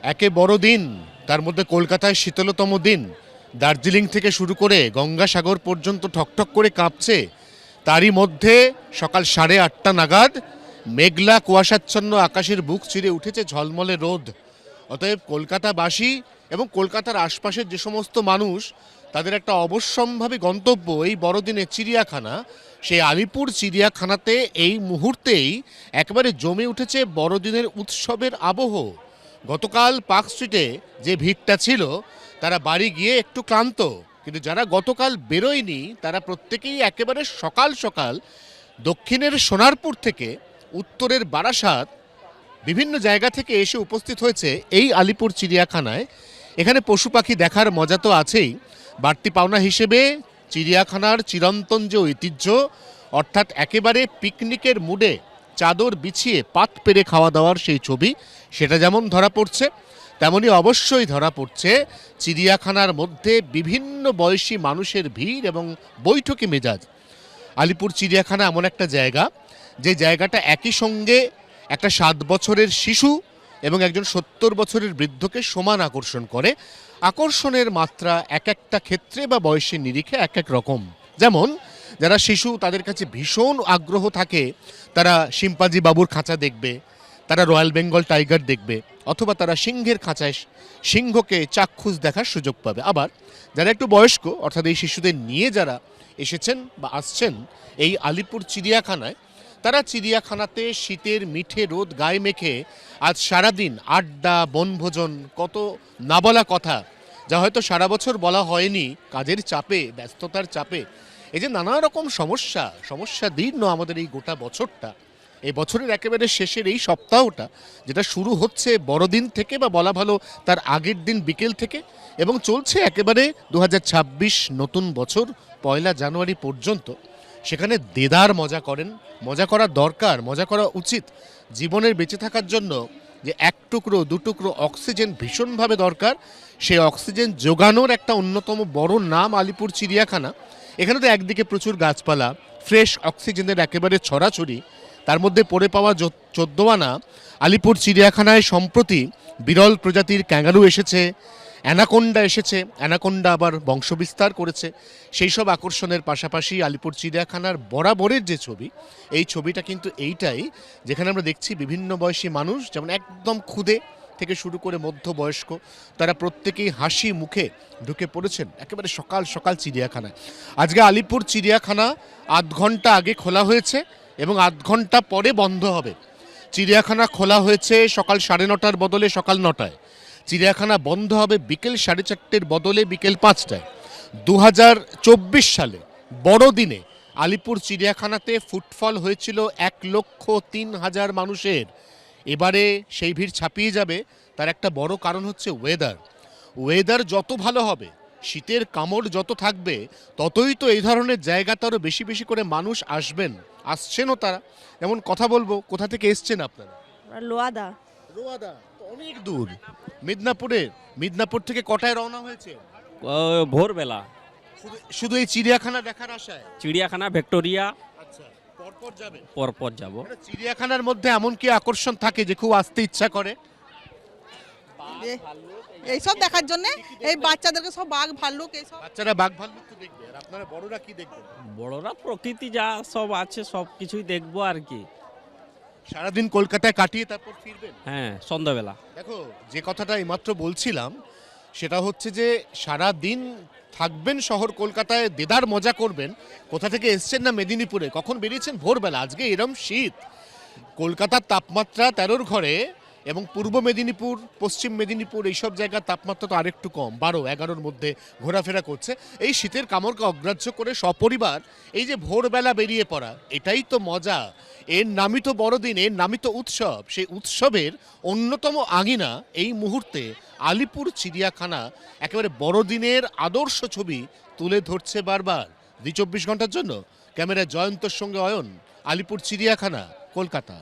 একে বড় দিন, তার মধ্যে কলকাতায় শীতলতম দিন। দার্জিলিং থেকে শুরু করে গঙ্গাসাগর পর্যন্ত ঠকঠক করে কাঁপছে। তারই মধ্যে সকাল 8:30 নাগাদ মেঘলা কুয়াশাচ্ছন্ন আকাশের বুক চিরে উঠেছে ঝলমলে রোদ। অতএব কলকাতাবাসী এবং কলকাতার আশপাশের যে সমস্ত মানুষ, তাদের একটা অবশ্যম্ভাবী গন্তব্য এই বড়দিনে চিড়িয়াখানা। সেই আলিপুর চিড়িয়াখানাতে এই মুহূর্তেই একেবারে জমে উঠেছে বড়দিনের উৎসবের আবহ। গতকাল পার্ক স্ট্রিটে যে ভিড়টা ছিল, তারা বাড়ি গিয়ে একটু ক্লান্ত, কিন্তু যারা গতকাল বেরোয়নি তারা প্রত্যেকেই একেবারে সকাল সকাল দক্ষিণের সোনারপুর থেকে উত্তরের বারাসাত বিভিন্ন জায়গা থেকে এসে উপস্থিত হয়েছে এই আলিপুর চিড়িয়াখানায়। এখানে পশু পাখি দেখার মজা তো আছেই, বাড়তি পাওনা হিসেবে চিড়িয়াখানার চিরন্তন যে ঐতিহ্য, অর্থাৎ একেবারে পিকনিকের মুডে চাদর বিছিয়ে পাত পেরে খাওয়া দাওয়ার সেই ছবি, সেটা যেমন ধরা পড়ছে, তেমনি অবশ্যই ধরা পড়ছে চিড়িয়াখানার মধ্যে বিভিন্ন বয়সী মানুষের ভিড় এবং বৈঠকি মেজাজ। আলিপুর চিড়িয়াখানা এমন একটা জায়গা, যে জায়গাটা একই সঙ্গে একটা 7 বছরের শিশু এবং একজন 70 বছরের বৃদ্ধকে সমান আকর্ষণ করে। আকর্ষণের মাত্রা এক একটা ক্ষেত্রে বা বয়সের নিরিখে এক এক রকম। যেমন যারা শিশু, তাদের কাছে ভীষণ আগ্রহ থাকে, তারা শিম্পাঞ্জি বাবুর খাঁচা দেখবে, তারা রয়্যাল বেঙ্গল টাইগার দেখবে, অথবা তারা সিংহের খাঁচায় সিংহকে চাক্ষুষ দেখার সুযোগ পাবে। আবার যারা একটু বয়স্ক, অর্থাৎ এই শিশুদের নিয়ে যারা এসেছেন বা আসছেন এই আলিপুর চিড়িয়াখানায়, তারা চিড়িয়াখানাতে শীতের মিঠে রোদ গায়ে মেখে আজ সারাদিন আড্ডা, বনভোজন, কত না বলা কথা, যা হয়তো সারা বছর বলা হয়নি কাজের চাপে, ব্যস্ততার চাপে। এই যে নানা রকম সমস্যা দীর্ণ আমাদের এই গোটা বছরটা, এই বছরের একেবারে শেষের এই সপ্তাহটা, যেটা শুরু হচ্ছে বড়দিন থেকে, বা বলা ভালো তার আগের দিন বিকেল থেকে, এবং চলছে একেবারে 2026 নতুন বছর 1 জানুয়ারি পর্যন্ত। সেখানে দেদার মজা করেন, মজা করা দরকার, মজা করা উচিত। জীবনের বেঁচে থাকার জন্য যে 1 টুকরো 2 টুকরো অক্সিজেন ভীষণভাবে দরকার, সেই অক্সিজেন যোগানোর একটা অন্যতম বড় নাম আলিপুর চিড়িয়াখানা। এখানে তো একদিকে প্রচুর গাছপালা, ফ্রেশ অক্সিজেনের একেবারে ছড়াছড়ি, তার মধ্যে পড়ে পাওয়া 14 আনা আলিপুর চিড়িয়াখানায় সম্প্রতি বিরল প্রজাতির ক্যাঙ্গারু এসেছে, অ্যানাকোন্ডা এসেছে, অ্যানাকোন্ডা আবার বংশবিস্তার করেছে। সেই সব আকর্ষণের পাশাপাশি আলিপুর চিড়িয়াখানার বরাবরের যে ছবি, এই ছবিটা কিন্তু এইটাই, যেখানে আমরা দেখছি বিভিন্ন বয়সী মানুষ, যেমন একদম ক্ষুদে থেকে শুরু করে মধ্যবয়স্ক, তারা প্রত্যেকেই হাসি মুখে ঢুকে পড়েছেন একেবারে সকাল সকাল চিড়িয়াখানায়। আজকে আলিপুর চিড়িয়াখানা 8 ঘন্টা আগে খোলা হয়েছে এবং 8 ঘন্টা পরে বন্ধ হবে। চিড়িয়াখানা খোলা হয়েছে সকাল 9:30টার বদলে সকাল 9টায়, চিড়িয়াখানা বন্ধ হবে বিকেল 4:30টার বদলে বিকেল 5টায়। 2024 সালে বড়দিনে আলিপুর চিড়িয়াখানাতে ফুটফল হয়েছিল 1,03,000 মানুষের। এবারে সেই ভিড় ছাপিয়ে যাবে। তার একটা বড় কারণ হচ্ছে ওয়েদার যত ভালো হবে, শীতের কামড় যত থাকবে, ততই তো এই ধরনের জায়গাতে আরও বেশি বেশি করে মানুষ আসছেনও তারা। যেমন কথা বলবো, কোথা থেকে এসছেন আপনারা? লোয়াদা। রোয়াদা তো অনেক দূর, মিদনাপুর থেকে কটায় রওনা হয়েছে? ভোরবেলা। শুধু এই চিড়িয়াখানা দেখার আশায়? চিড়িয়াখানা, ভিক্টোরিয়া আচ্ছা, পরপর যাবেন? পরপর যাব। চিড়িয়াখানার মধ্যে এমন কি আকর্ষণ থাকে যে খুব আসতে ইচ্ছা করে? এইসব দেখার জন্য এই বাচ্চাদেরকে সব বাঘ ভাল্লুক এইসব। বাচ্চারা বাঘ ভাল্লুক তো দেখবে, আর আপনারা বড়রা কি দেখবেন? বড়রা প্রকৃতি যা সব আছে সব কিছুই দেখবো আর কি। সারাদিন কলকাতায় কাটিয়ে তারপর ফিরবেন? হ্যাঁ, সন্ধ্যাবেলা। দেখো, যে কথাটা এইমাত্র বলছিলাম, সেটা হচ্ছে যে সারা দিন থাকবেন শহর কলকাতায়, দেদার মজা করবেন। কোথা থেকে এসছেন না মেদিনীপুরে, কখন বেরিয়েছেন? ভোরবেলা। আজকে এরম শীত, কলকাতার তাপমাত্রা 13 ঘরে, এবং পূর্ব মেদিনীপুর, পশ্চিম মেদিনীপুর এইসব জায়গার তাপমাত্রা তো আরেকটু কম, 12-11-র মধ্যে ঘোরাফেরা করছে। এই শীতের কামড়কে অগ্রাহ্য করে সপরিবার এই যে ভোরবেলা বেরিয়ে পড়া, এটাই তো মজা। এর নামই তো বড়দিন, এর নামই তো উৎসব। সেই উৎসবের অন্যতম আঙিনা এই মুহূর্তে আলিপুর চিড়িয়াখানা একেবারে বড়দিনের আদর্শ ছবি তুলে ধরছে বারবার। 24 ঘন্টার জন্য ক্যামেরায় জয়ন্তর সঙ্গে অয়ন, আলিপুর চিড়িয়াখানা, কলকাতা।